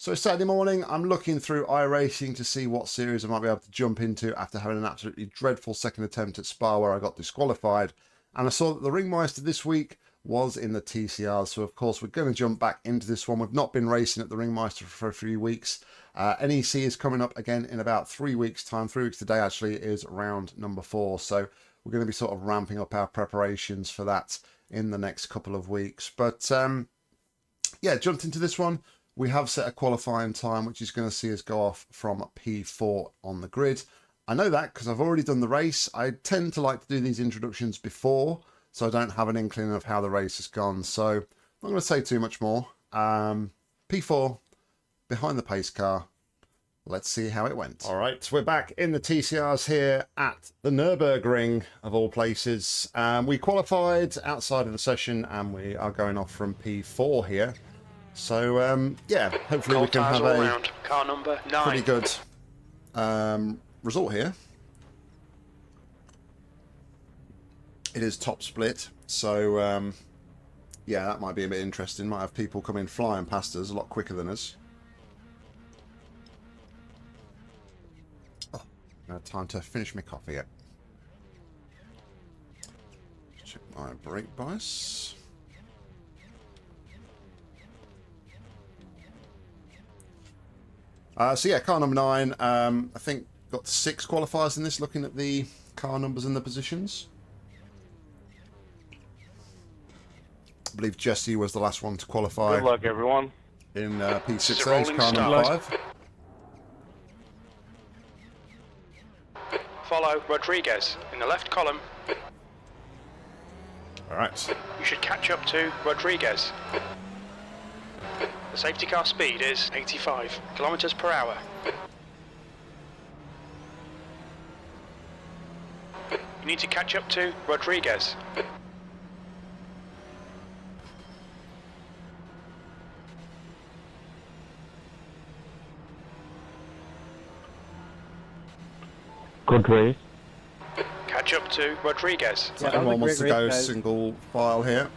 So it's Saturday morning, I'm looking through iRacing to see what series I might be able to jump into after having an absolutely dreadful second attempt at Spa where I got disqualified. And I saw that the Ring Meister this week was in the TCRs, so of course we're going to jump back into this one. We've not been racing at the Ring Meister for a few weeks. NEC is coming up again in about 3 weeks' time. 3 weeks today actually is round number 4, so we're going to be sort of ramping up our preparations for that in the next couple of weeks. But yeah, jumped into this one. We have set a qualifying time, which is going to see us go off from P4 on the grid. I know that because I've already done the race. I tend to like to do these introductions before, so I don't have an inkling of how the race has gone. So I'm not going to say too much more. P4, behind the pace car. Let's see how it went. All right, we're back in the TCRs here at the Nürburgring, of all places. We qualified outside of the session, and we are going off from P4 here. So, yeah, hopefully we can have a car number 9. Pretty good result here. It is top split, so yeah, that might be a bit interesting. Might have people coming flying past us a lot quicker than us. Oh, no time to finish my coffee yet. Check my brake bias. So yeah, car number 9, I think got 6 qualifiers in this, looking at the car numbers and the positions. I believe Jesse was the last one to qualify. Good luck, everyone. In P6A, car number 5. Follow Rodriguez in the left column. Alright. You should catch up to Rodriguez. The safety car speed is 85 kilometers per hour. You need to catch up to Rodriguez. Good race. Catch up to Rodriguez. So everyone wants to go single file here.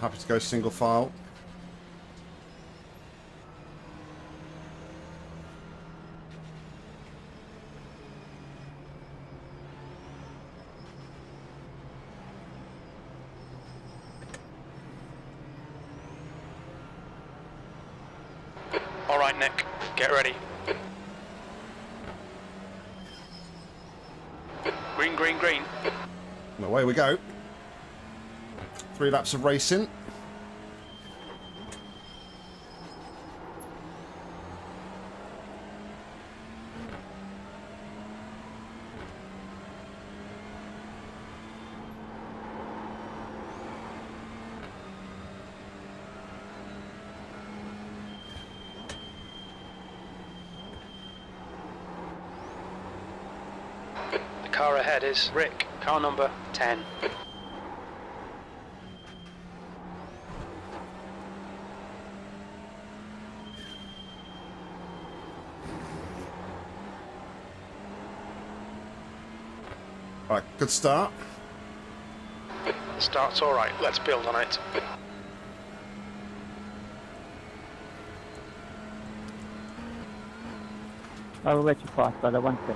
Happy to go single file. All right, Nick, get ready. Green, green, green. And away we go. 3 laps of racing. The car ahead is Rick, car number 10. Right, good start. The start's all right. Let's build on it. I will let you pass, but I want to.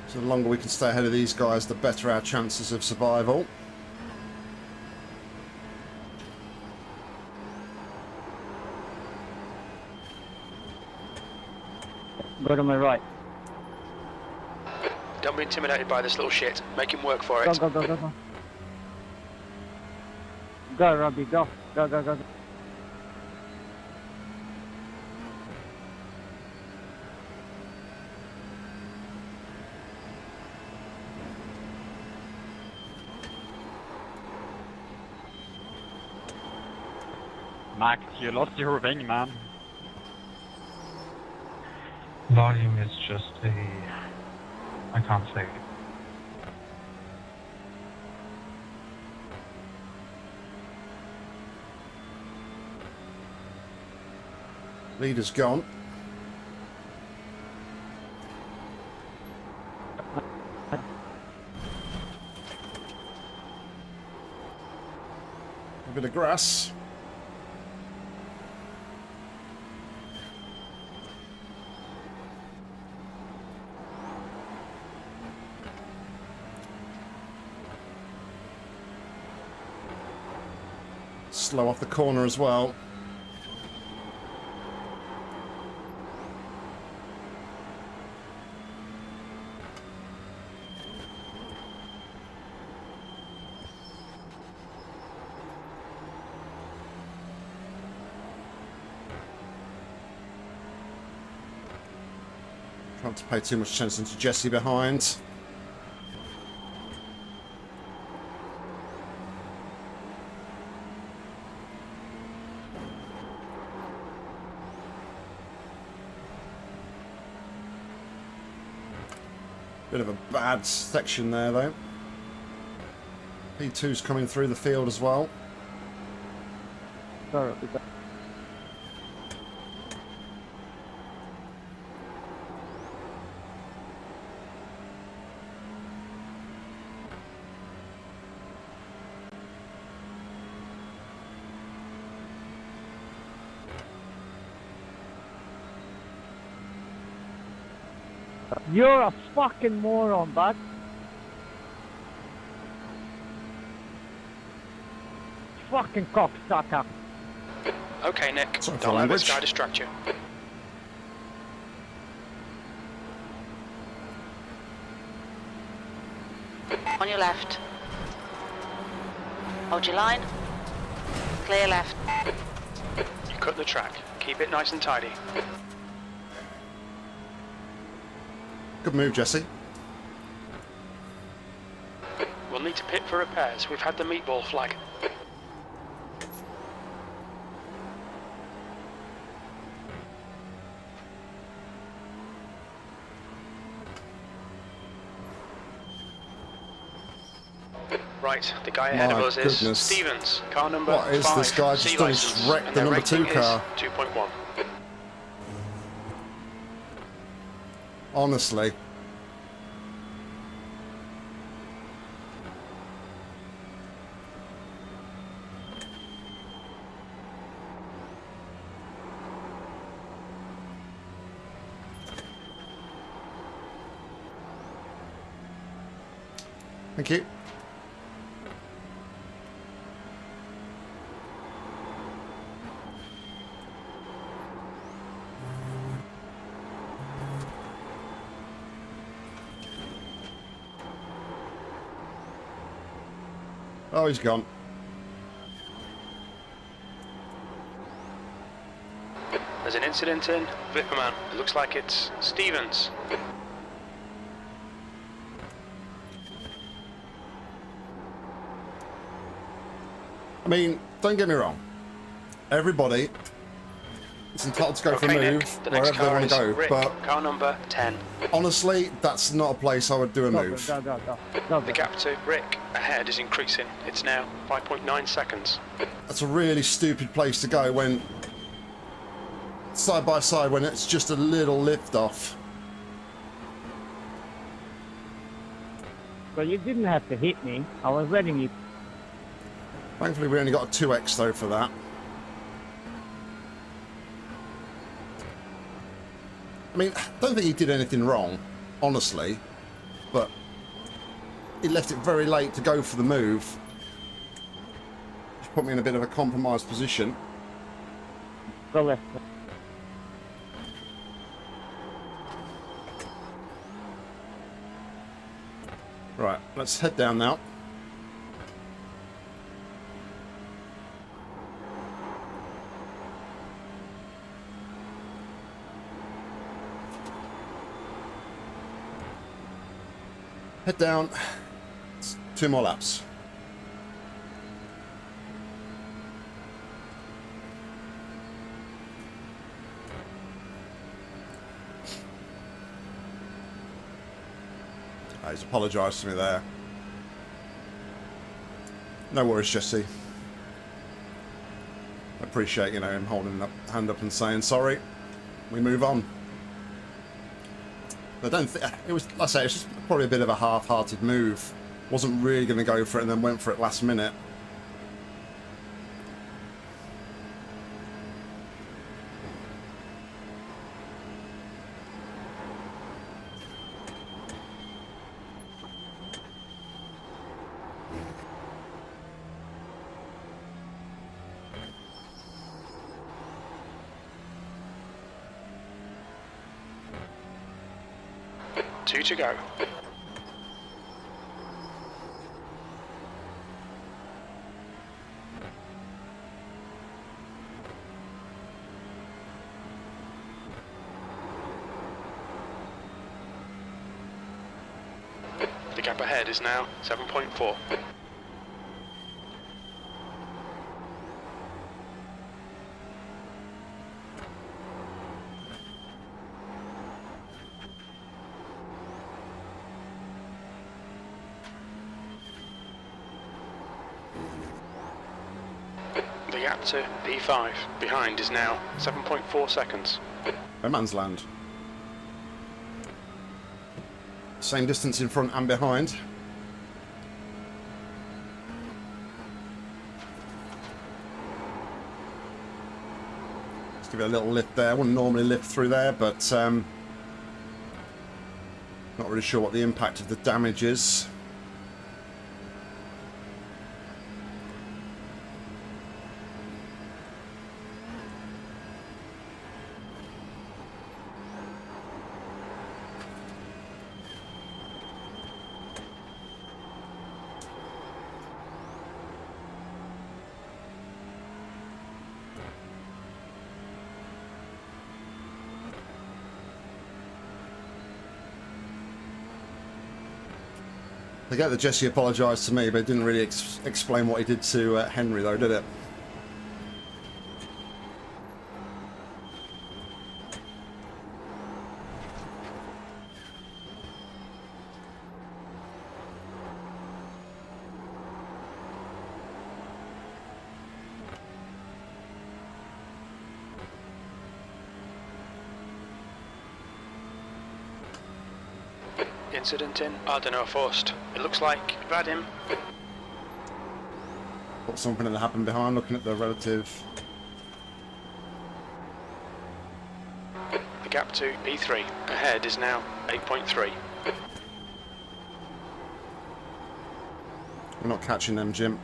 So the longer we can stay ahead of these guys, the better our chances of survival. Go to my right. Don't be intimidated by this little shit. Make him work for it. Go, go, go, go, go. Go, Robbie, go. Go, go, go, go. Max, you lost your wing, man. Volume is just I can't say. Leader's gone. A bit of grass. Slow off the corner as well. Not to pay too much attention to Jesse behind. Bit of a bad section there though. P2's coming through the field as well. Sorry, Robbie, go. You're a fucking moron, bud. Fucking cocksucker. Okay, Nick. Sorry for Don't let language. this guy distract you. On your left. Hold your line. Clear left. You cut the track. Keep it nice and tidy. Good move, Jesse. We'll need to pit for repairs. We've had the meatball flag. Right, the guy ahead My of us is goodness. Stevens, car number What is 5, this guy C just done? license, Just wrecked and the their number 2 rating is car. 2.1. Honestly. Thank you. Oh, he's gone. There's an incident in Vipperman. It looks like it's Stevens. I mean, don't get me wrong. Everybody is entitled to go for a Okay, move Nick, the next wherever they car want is to go. Rick, But car number 10. honestly, that's not a place I would do a Go, move. go, go, go. Go, The go. gap to Rick ahead is increasing. It's now 5.9 seconds. That's a really stupid place to go when side by side when it's just a little lift off. Well, you didn't have to hit me. I was letting you. Thankfully, we only got a 2x though for that. I mean, I don't think he did anything wrong, honestly, but he left it very late to go for the move. Which put me in a bit of a compromised position. Go left. Right, let's head down now. Head down. It's 2 more laps. Oh, he's apologised to me there. No worries, Jesse. I appreciate, you know, him holding up hand up and saying sorry. We move on. I don't think it was. Like I say, it's just probably a bit of a half-hearted move. Wasn't really going to go for it and then went for it last minute. Two to go. The gap ahead is now 7.4. The gap to P5 behind is now 7.4 seconds. No man's land. Same distance in front and behind. Let's give it a little lift there. I wouldn't normally lift through there, but not really sure what the impact of the damage is. I get that Jesse apologised to me, but it didn't really explain what he did to Henry, though, did it? Incident in Ardeno Forst. It looks like you've had him. Got something that happened behind, looking at the relative. The gap to P3 ahead is now 8.3. We're not catching them, Jim.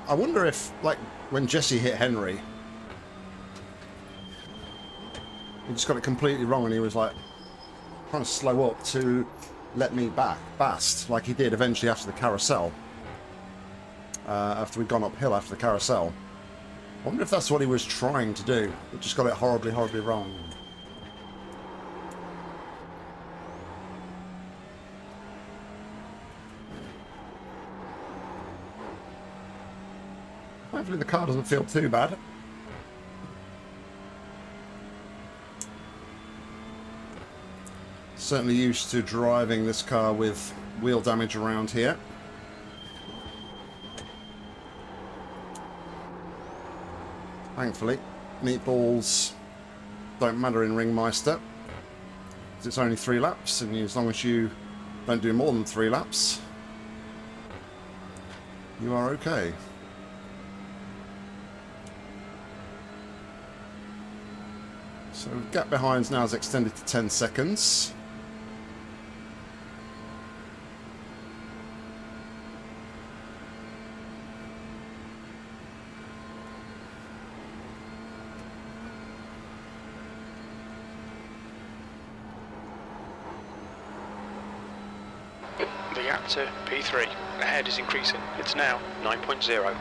I wonder if, like, when Jesse hit Henry, he just got it completely wrong and he was, like, trying to slow up to let me back fast, like he did eventually after the carousel. After we'd gone uphill after the carousel. I wonder if that's what he was trying to do. He just got it horribly, horribly wrong. Hopefully the car doesn't feel too bad. Certainly used to driving this car with wheel damage around here. Thankfully, meatballs don't matter in Ring Meister. It's only 3 laps, and as long as you don't do more than 3 laps, you are okay. So gap behind now is extended to 10 seconds. The gap to P3 ahead is increasing. It's now 9.0.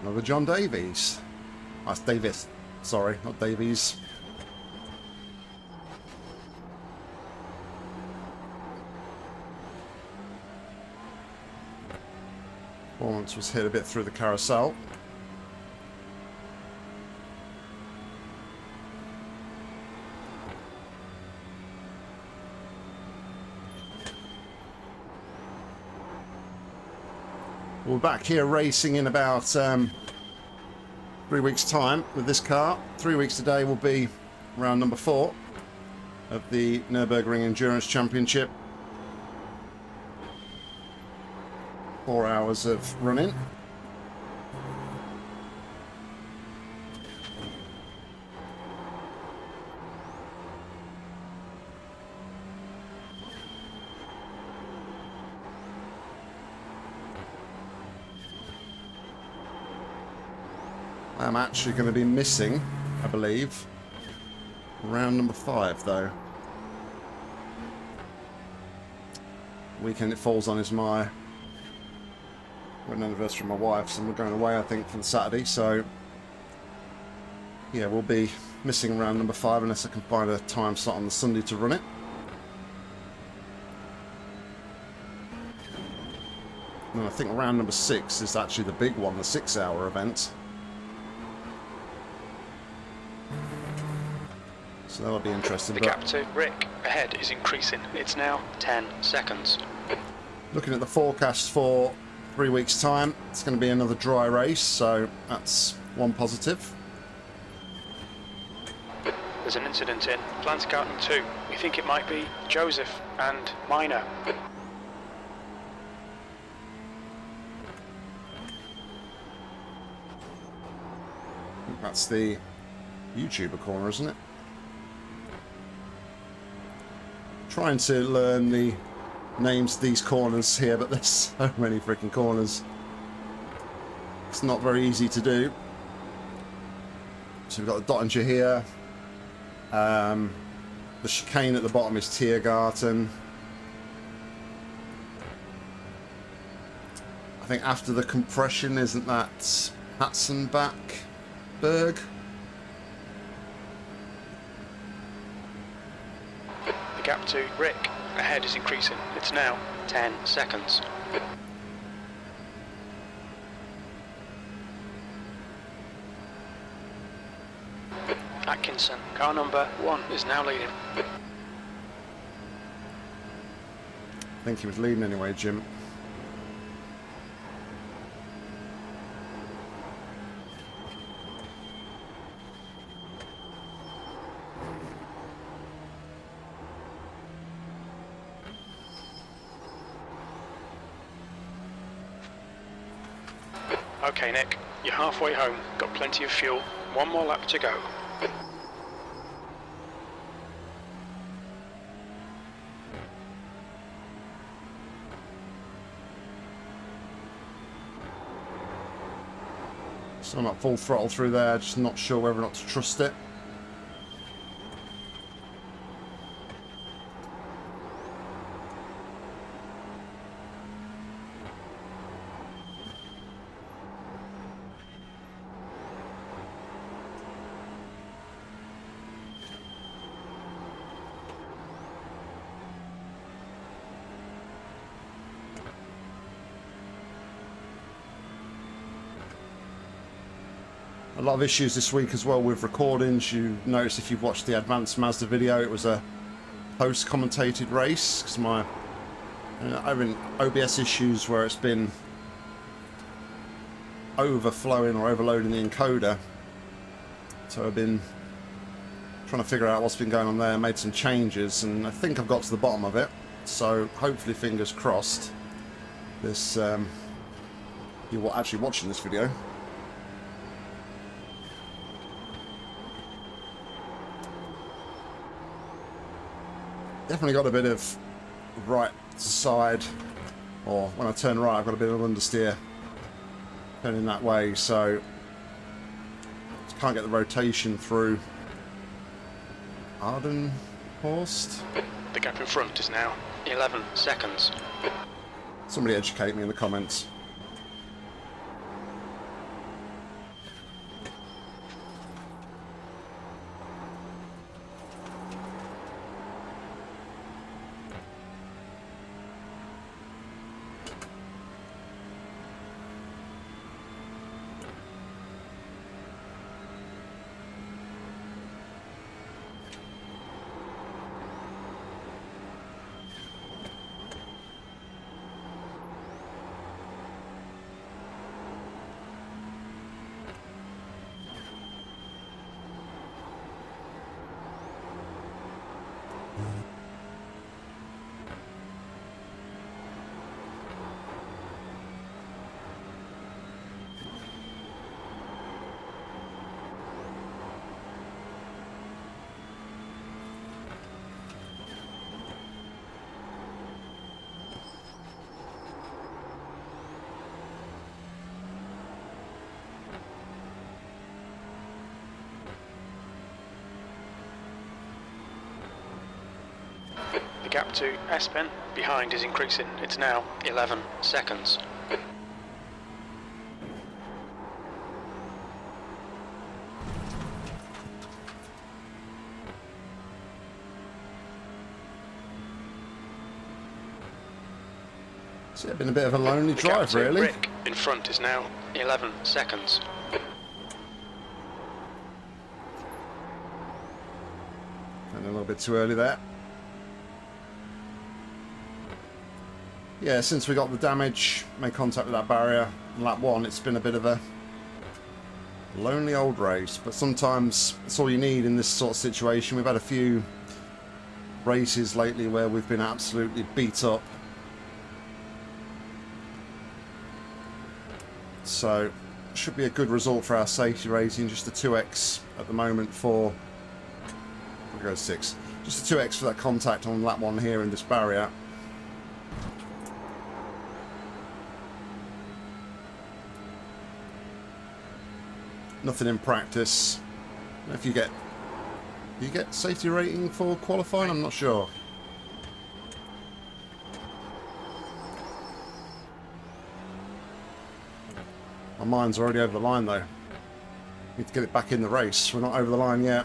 Another John Davies. That's Davis. Sorry, not Davies. Performance was hit a bit through the carousel. We're back here racing in about 3 weeks' time with this car. 3 weeks today will be round number 4 of the Nürburgring Endurance Championship. 4 hours of running. I'm actually going to be missing, I believe, round number 5 though. Weekend it falls on is my wedding anniversary of my wife's, and we're going away I think for the Saturday, so yeah, we'll be missing round number 5 unless I can find a time slot on the Sunday to run it. And I think round number 6 is actually the big one, the 6-hour event. So that'll be interesting. The gap to Rick ahead is increasing. It's now 10 seconds. Looking at the forecast for 3 weeks' time, it's going to be another dry race, so that's one positive. There's an incident in Plantegarten 2. We think it might be Joseph and Minor. I think that's the YouTuber corner, isn't it? Trying to learn the names of these corners here, but there's so many freaking corners. It's not very easy to do. So we've got the Dottinger here. The chicane at the bottom is Tiergarten. I think after the compression, isn't that Hatzenbachberg? The gap to Rick ahead is increasing. It's now 10 seconds. Atkinson, car number 1, is now leading. I think he was leading anyway, Jim. Okay, Nick, you're halfway home. Got plenty of fuel. One more lap to go. So I'm at full throttle through there, just not sure whether or not to trust it. A lot of issues this week as well with recordings. You notice if you've watched the Advanced Mazda video, it was a post-commentated race because I've having OBS issues where it's been overflowing or overloading the encoder. So I've been trying to figure out what's been going on there, made some changes, and I think I've got to the bottom of it. So hopefully, fingers crossed, this you're actually watching this video. Definitely got a bit of right side, or when I turn right I've got a bit of understeer turning that way, so just can't get the rotation through Ardenhorst. The gap in front is now 11 seconds. Somebody educate me in the comments. gap to S-Pen behind is increasing. It's now 11 seconds. So it's been a bit of a lonely The gap drive, to really. Rick in front is now 11 seconds. And a little bit too early there. Yeah, since we got the damage, made contact with that barrier, lap 1, it's been a bit of a lonely old race. But sometimes it's all you need in this sort of situation. We've had a few races lately where we've been absolutely beat up. So, should be a good result for our safety rating. Just a 2x at the moment for... We'll go 6. Just a 2x for that contact on lap 1 here in this barrier. Nothing in practice. If you get... Do you get safety rating for qualifying? I'm not sure. My mind's already over the line though. Need to get it back in the race. We're not over the line yet.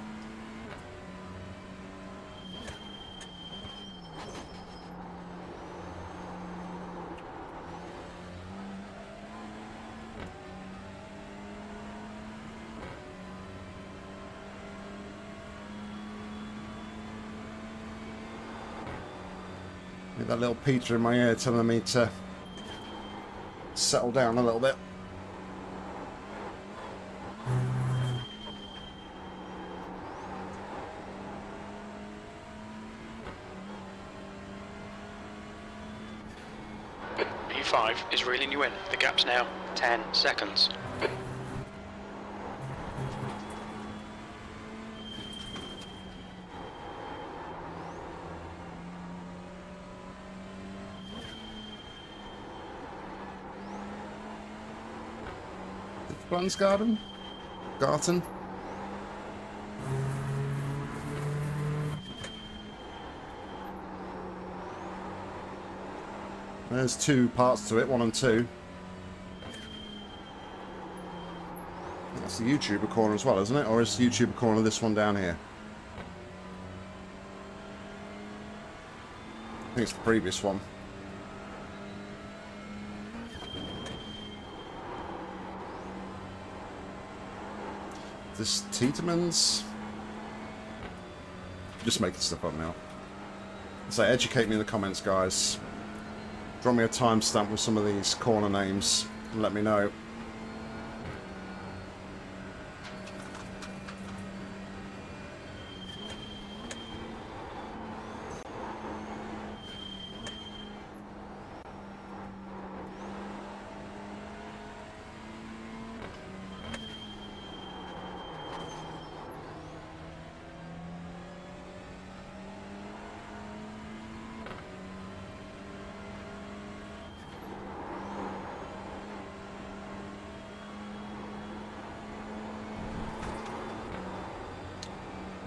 With that little Peter in my ear telling me to settle down a little bit. P5 is reeling you in. The gap's now 10 seconds. Garten? There's 2 parts to it, 1 and 2. That's the YouTuber corner as well, isn't it? Or is the YouTuber corner this one down here? I think it's the previous one. This Tiedeman's? Just making stuff up now. So educate me in the comments, guys. Draw me a timestamp with some of these corner names and let me know.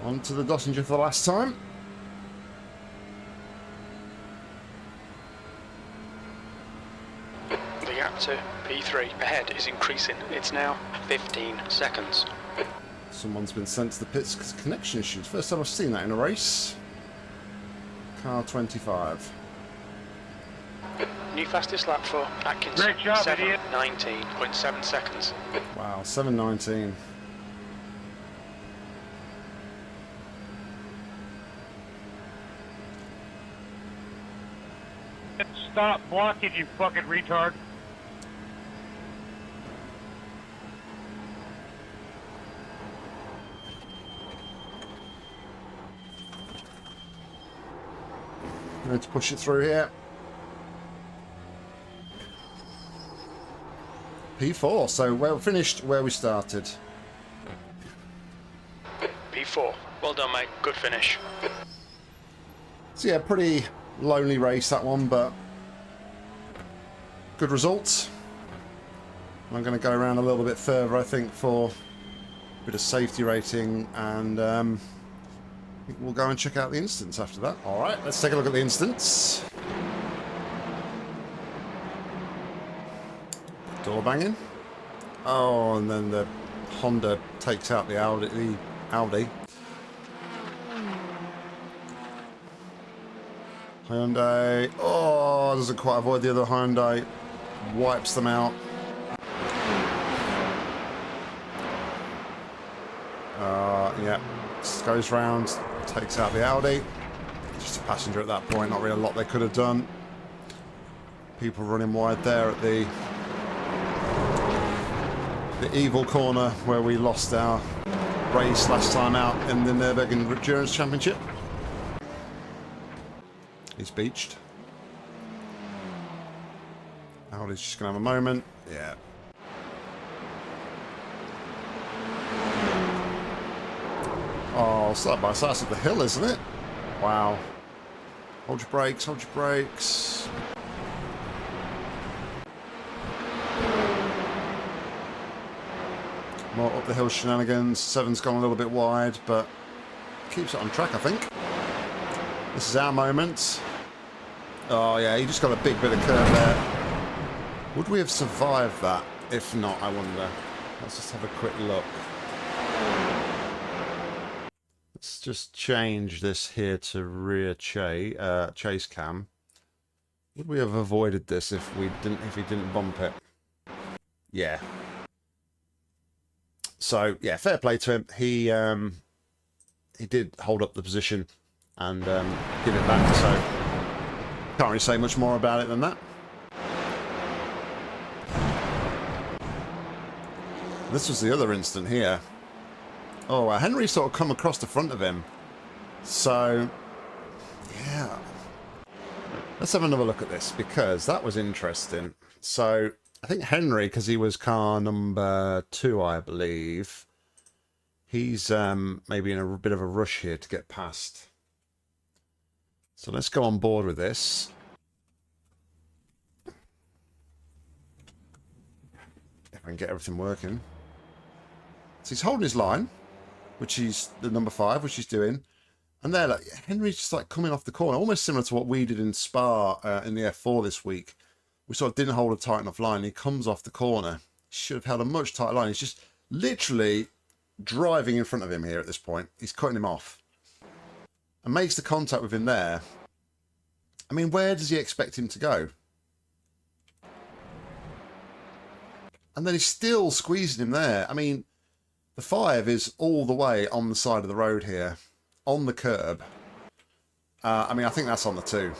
On to the Dossinger for the last time. The gap to P3 ahead is increasing. It's now 15 seconds. Someone's been sent to the pits because of connection issues. First time I've seen that in a race. Car 25. New fastest lap for Atkins. Great job, idiot. 7:19.7 seconds. Wow, 7:19. Stop blocking, you fucking retard. Going to push it through here. P4, so we're finished where we started. P4. Well done, mate. Good finish. So yeah, pretty lonely race that one, but good results. I'm going to go around a little bit further, I think, for a bit of safety rating and I think we'll go and check out the instance after that. All right, let's take a look at the instance. Door banging. Oh, and then the Honda takes out the Audi. Hyundai. Oh, doesn't quite avoid the other Hyundai. Wipes them out. Yeah. Goes round, takes out the Audi. Just a passenger at that point. Not really a lot they could have done. People running wide there at the evil corner where we lost our race last time out in the Nürburgring Endurance Championship. He's beached. Audi's just going to have a moment. Yeah. Oh, side by side of the hill, isn't it? Wow. Hold your brakes, hold your brakes. More up the hill shenanigans. 7's gone a little bit wide, but keeps it on track, I think. This is our moment. Oh, yeah, he just got a big bit of curve there. Would we have survived that? If not, I wonder. Let's just have a quick look. Let's just change this here to rear chase cam. Would we have avoided this if he didn't bump it? Yeah. So yeah, fair play to him. He did hold up the position and give it back. So can't really say much more about it than that. This was the other incident here. Oh, Henry sort of come across the front of him. So, yeah. Let's have another look at this, because that was interesting. So, I think Henry, because he was car number 2, I believe, he's maybe in a bit of a rush here to get past. So let's go on board with this. If I can get everything working. So he's holding his line, which he's the number 5, which he's doing. And there, like, Henry's just like coming off the corner, almost similar to what we did in Spa in the F4 this week. We sort of didn't hold a tight enough line. He comes off the corner. Should have held a much tighter line. He's just literally driving in front of him here at this point. He's cutting him off. And makes the contact with him there. I mean, where does he expect him to go? And then he's still squeezing him there. I mean, the 5 is all the way on the side of the road here. On the curb. I mean, I think that's on the 2.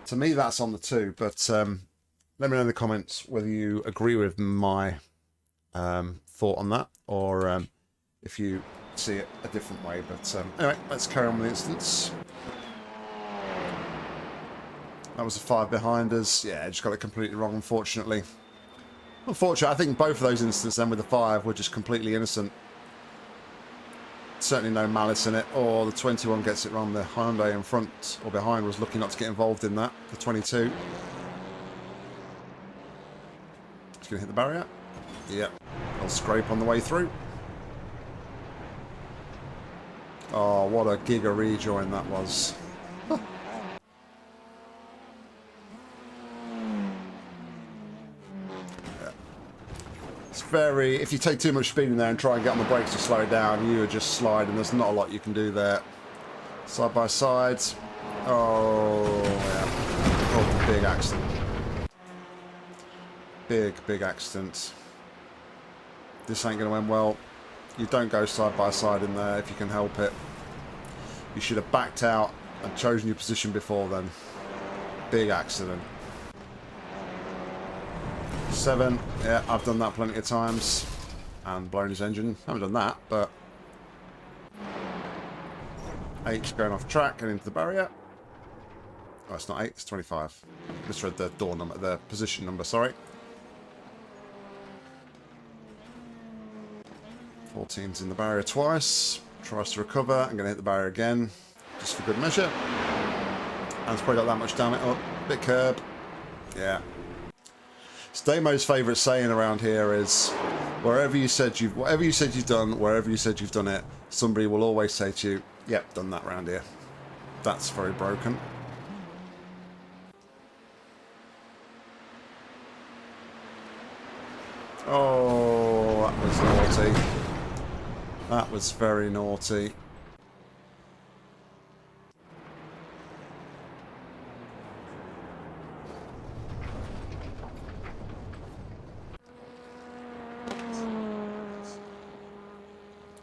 To me, that's on the 2. But let me know in the comments whether you agree with my thought on that. Or if you see it a different way. But anyway, let's carry on with the instance. That was a 5 behind us. Yeah, just got it completely wrong, unfortunately. Unfortunately, I think both of those instances then with the 5 were just completely innocent. Certainly no malice in it. Or the 21 gets it wrong. The Hyundai in front or behind was lucky not to get involved in that. The 22. It's going to hit the barrier. Yep. I'll scrape on the way through. Oh, what a giga rejoin that was. Very, if you take too much speed in there and try and get on the brakes to slow it down, you are just sliding. There's not a lot you can do there. Side by side. Oh, yeah. Oh, big accident. Big accident. This ain't going to end well. You don't go side by side in there if you can help it. You should have backed out and chosen your position before then. Big accident. 7, yeah, I've done that plenty of times and blown his engine. Haven't done that, but 8's going off track and into the barrier. Oh, it's not 8, it's 25. Misread the door number, the position number, sorry. 14's in the barrier twice. Tries to recover. I'm going to hit the barrier again, just for good measure. And it's probably got that much damn it up. Bit curb. Yeah. Stamo's favourite saying around here is, whatever you said you've done it, somebody will always say to you, yep, done that round here. That's very broken. Oh, that was naughty. That was very naughty.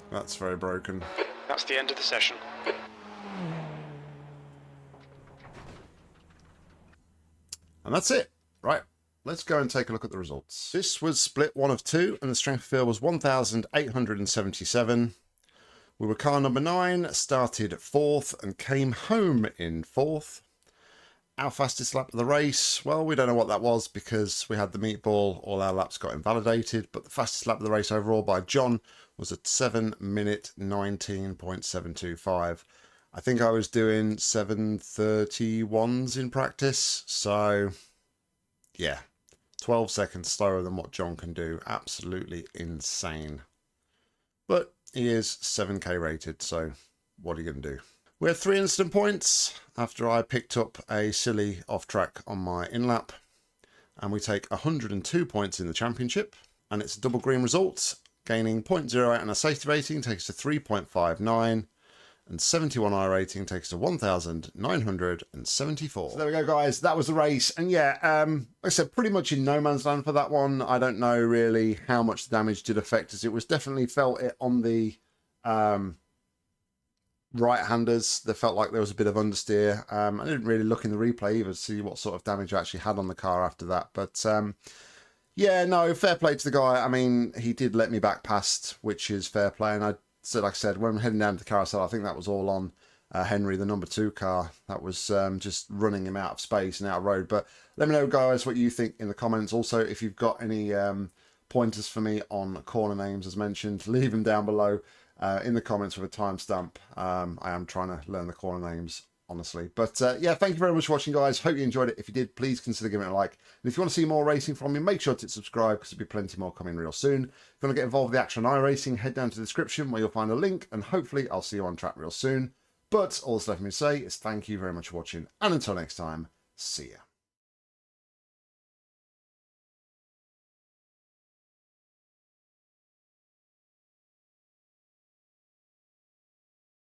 That's very broken. That's the end of the session. And that's it. Right, let's go and take a look at the results. This was split 1 of 2, and the strength of field was 1,877. We were car number 9, started 4th, and came home in 4th. Our fastest lap of the race, well, we don't know what that was because we had the meatball, all our laps got invalidated, but the fastest lap of the race overall by John was at 7 minute 19.725. I think I was doing 7:31s in practice, so yeah, 12 seconds slower than what John can do. Absolutely insane. But he is 7k rated, so what are you going to do? We had 3 instant points after I picked up a silly off-track on my in-lap. And we take 102 points in the championship. And it's a double green result. Gaining 0.08 on a safety rating takes us to 3.59. And 71 iRating takes us to 1,974. So there we go, guys. That was the race. And yeah, like I said, pretty much in no man's land for that one. I don't know really how much the damage did affect us. It was definitely felt it on the right-handers. There felt like there was a bit of understeer. I didn't really look in the replay either to see what sort of damage I actually had on the car after that. But yeah, no, fair play to the guy. I mean, he did let me back past, which is fair play. And like I said, when heading down to the carousel, I think that was all on Henry, the number 2 car. That was just running him out of space and out of road. But let me know, guys, what you think in the comments. Also, if you've got any pointers for me on corner names, as mentioned, leave them down below in the comments with a timestamp. I am trying to learn the corner names, honestly. But yeah, thank you very much for watching, guys. Hope you enjoyed it. If you did, please consider giving it a like. And if you want to see more racing from me, make sure to subscribe because there'll be plenty more coming real soon. If you want to get involved with the action on iRacing, head down to the description where you'll find a link, and hopefully I'll see you on track real soon. But all that's left for me to say is thank you very much for watching, and until next time, see ya.